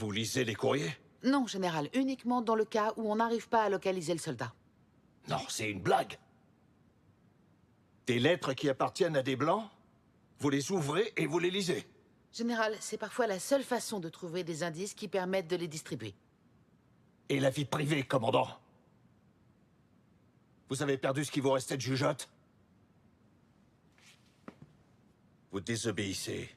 Vous lisez les courriers? Non, général, uniquement dans le cas où on n'arrive pas à localiser le soldat. Non, c'est une blague. Des lettres qui appartiennent à des Blancs? Vous les ouvrez et vous les lisez. Général, c'est parfois la seule façon de trouver des indices qui permettent de les distribuer. Et la vie privée, commandant? Vous avez perdu ce qui vous restait de jugeote? Vous désobéissez.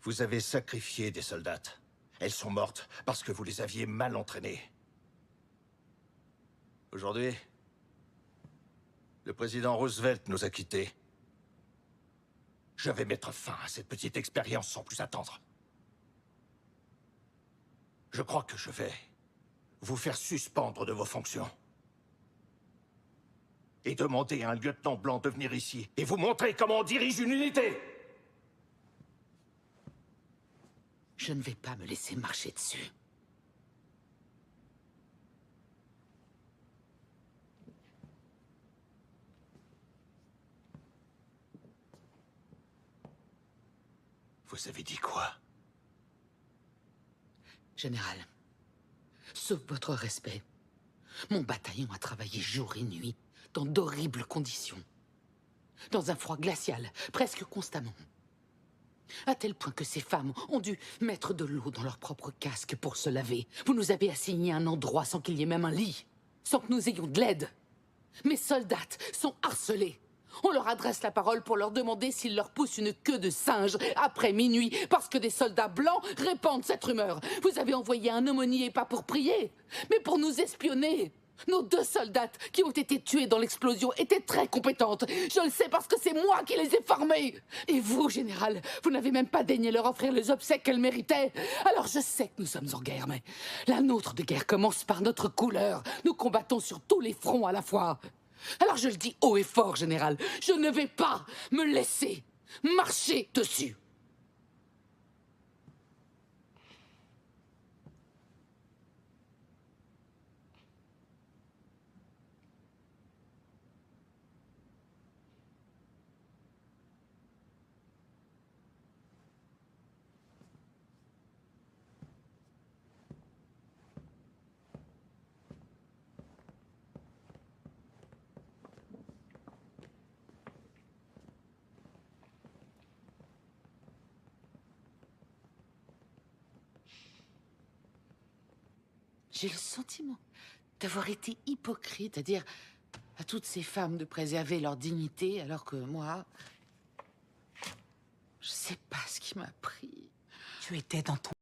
Vous avez sacrifié des soldates. Elles sont mortes parce que vous les aviez mal entraînées. Aujourd'hui, le président Roosevelt nous a quittés. Je vais mettre fin à cette petite expérience sans plus attendre. Je crois que je vais vous faire suspendre de vos fonctions. Et demander à un lieutenant blanc de venir ici et vous montrer comment on dirige une unité. Je ne vais pas me laisser marcher dessus. Vous avez dit quoi? Général, sauf votre respect, mon bataillon a travaillé jour et nuit, dans d'horribles conditions. Dans un froid glacial, presque constamment. À tel point que ces femmes ont dû mettre de l'eau dans leur propre casque pour se laver. Vous nous avez assigné un endroit sans qu'il y ait même un lit, sans que nous ayons de l'aide. Mes soldats sont harcelés. On leur adresse la parole pour leur demander s'ils leur poussent une queue de singe après minuit, parce que des soldats blancs répandent cette rumeur. Vous avez envoyé un aumônier, pas pour prier, mais pour nous espionner. Nos 2 soldats qui ont été tués dans l'explosion étaient très compétentes. Je le sais parce que c'est moi qui les ai formées. Et vous, général, vous n'avez même pas daigné leur offrir les obsèques qu'elles méritaient. Alors je sais que nous sommes en guerre, mais la nôtre de guerre commence par notre couleur. Nous combattons sur tous les fronts à la fois. Alors je le dis haut et fort, général, je ne vais pas me laisser marcher dessus. J'ai le sentiment d'avoir été hypocrite, à dire à toutes ces femmes de préserver leur dignité, alors que moi, je sais pas ce qui m'a pris. Tu étais dans ton